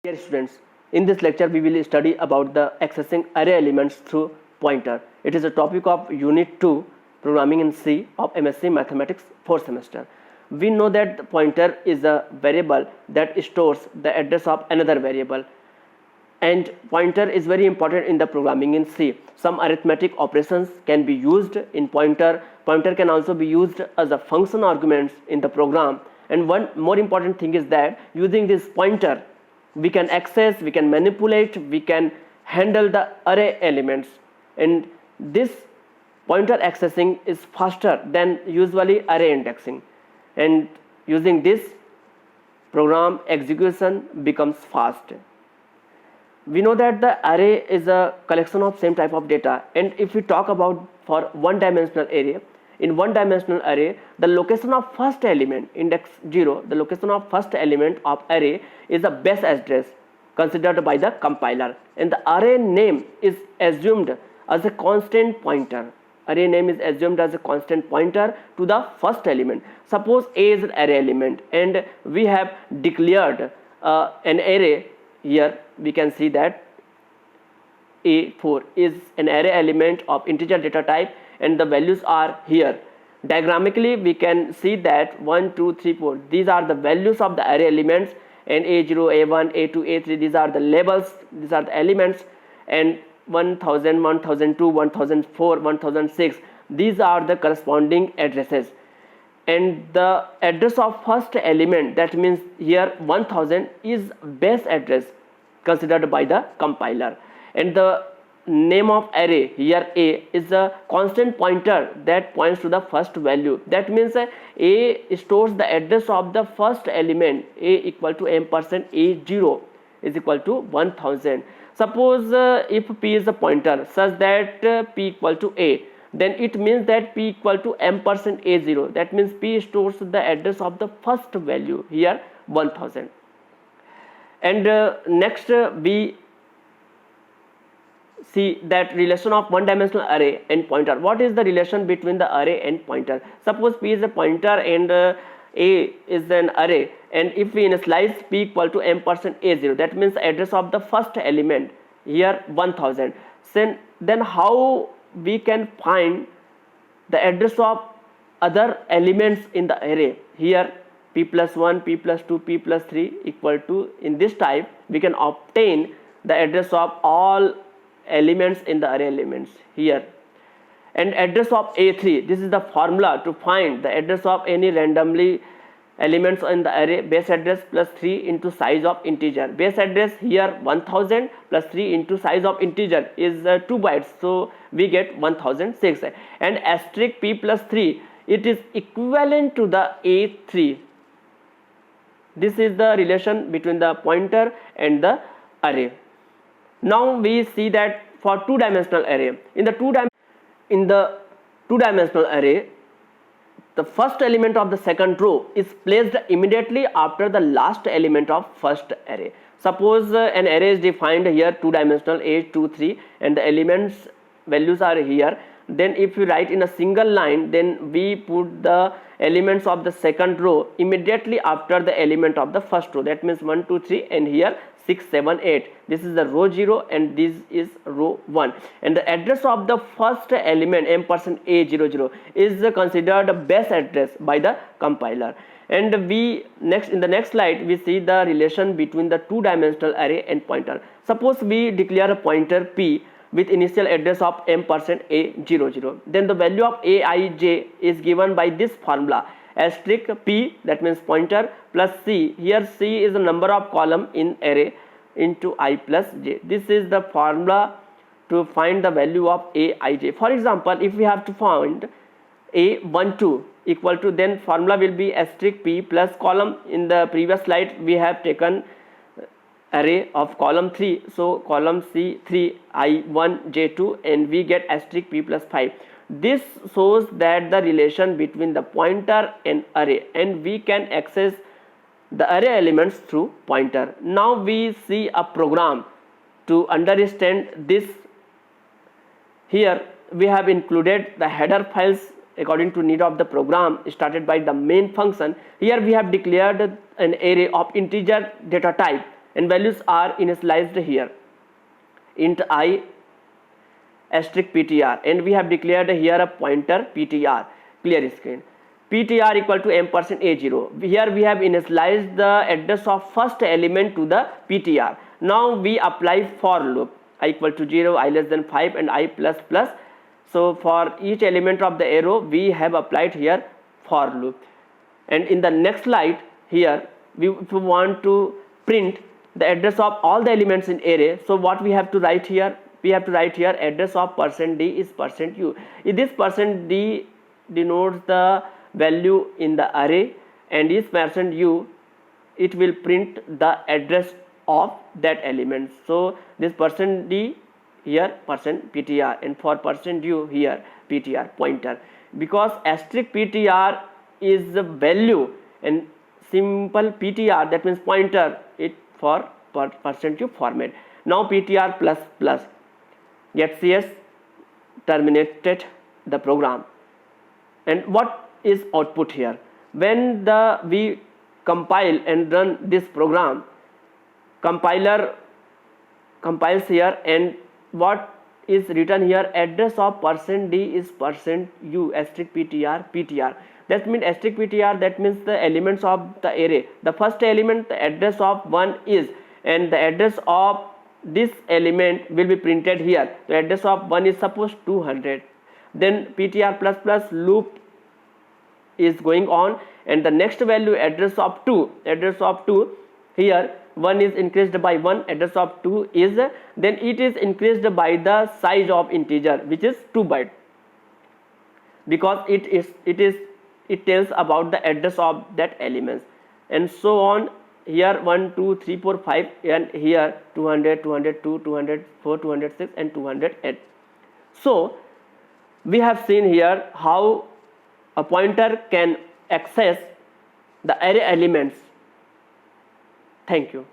Dear students, in this lecture we will study about the accessing array elements through pointer. It is a topic of Unit 2 Programming in C of M.Sc Mathematics 4th semester. We know that the pointer is a variable that stores the address of another variable, and pointer is very important in the programming in C. Some arithmetic operations can be used in pointer. Pointer can also be used as a function arguments in the program, and one more important thing is that using this pointer we can access, we can manipulate, we can handle the array elements, and this pointer accessing is faster than usually array indexing, and using this program execution becomes fast. We know that the array is a collection of same type of data, and if we talk about for one dimensional array, in one dimensional array the location of first element index 0, the location of first element of array is the base address considered by the compiler, and the array name is assumed as a constant pointer. Array name is assumed as a constant pointer to the first element. Suppose A is an array element and we have declared an array. Here we can see that A4 is an array element of integer data type, and the values are here. Diagrammically we can see that 1, 2, 3, 4, these are the values of the array elements, and A0, A1, A2, A3, these are the labels, these are the elements, and 1000, 1002, 1004, 1006, these are the corresponding addresses. And the address of first element, that means here 1000, is base address considered by the compiler, and the name of array here A is a constant pointer that points to the first value. That means A stores the address of the first element. A equal to ampersand A0 is equal to 1000. Suppose if P is a pointer such that P equal to A, then it means that P equal to ampersand A0. That means P stores the address of the first value, here 1000. And next we see that relation of one dimensional array and pointer. What is the relation between the array and pointer? Suppose P is a pointer and A is an array, and if we initialize P equal to ampersand A0, that means the address of the first element, here 1000. Then how we can find the address of other elements in the array? Here P plus 1, P plus 2, P plus 3 equal to, in this type we can obtain the address of all elements in the array elements here. And address of A3, this is the formula to find the address of any randomly elements in the array. Base address plus 3 into size of integer. Base address here 1000 plus 3 into size of integer is 2 bytes, so we get 1006, and asterisk P plus 3, it is equivalent to the A3. This is the relation between the pointer and the array. Now we see that for two-dimensional array, in the two-dimensional array, the first element of the second row is placed immediately after the last element of first array. Suppose an array is defined here two-dimensional A2, 3, and the elements values are here. Then if you write in a single line, then we put the elements of the second row immediately after the element of the first row. That means 1, 2, 3, and here 6, 7, 8. This is the row 0 and this is row 1. And the address of the first element ampersand A00 is considered a base address by the compiler. And we in the next slide we see the relation between the two-dimensional array and pointer. Suppose we declare a pointer P with initial address of ampersand A00. Then the value of Aij is given by this formula, asterisk P, that means pointer, plus C. Here C is the number of column in array into I plus j. This is the formula to find the value of Aij. For example, if we have to find A12 equal to, then formula will be asterisk P plus column. In the previous slide we have taken array of column 3, so column C3 I1 J2, and we get asterisk P plus 5. This shows that the relation between the pointer and array, and we can access the array elements through pointer. Now we see a program to understand this. Here we have included the header files according to need of the program, started by the main function. Here we have declared an array of integer data type, and values are initialized here, int I asterisk ptr, and we have declared here a pointer ptr. Clear screen. Ptr equal to m% a0. Here we have initialized the address of first element to the ptr. Now we apply for loop, I equal to 0, I less than 5, and I plus plus. So for each element of the arrow we have applied here for loop. And in the next slide here, if we want to print the address of all the elements in array, so what we have to write here? We have to write here address of %d is %u. If this %d denotes the value in the array, and is %u, it will print the address of that element. So this %d here %ptr, and for %u here ptr pointer, because asterisk ptr is the value and simple ptr, that means pointer, it for %u format. Now ptr plus plus get cs terminated the program. And what is output here? When we compile and run this program, compiler compiles here, and what is written here? Address of %d is %u asterisk ptr. That means asterisk ptr, that means the elements of the array. The first element, the address of 1 is, and the address of this element will be printed here. The address of 1 is suppose 200. Then ptr plus plus loop is going on, and the next value address of 2, here 1 is increased by 1, address of 2 is, then it is increased by the size of integer, which is 2 byte, because it tells about the address of that elements, and so on. Here 1 2 3 4 5, and here 200 202 204 206 and 208. So we have seen here how a pointer can access the array elements. Thank you.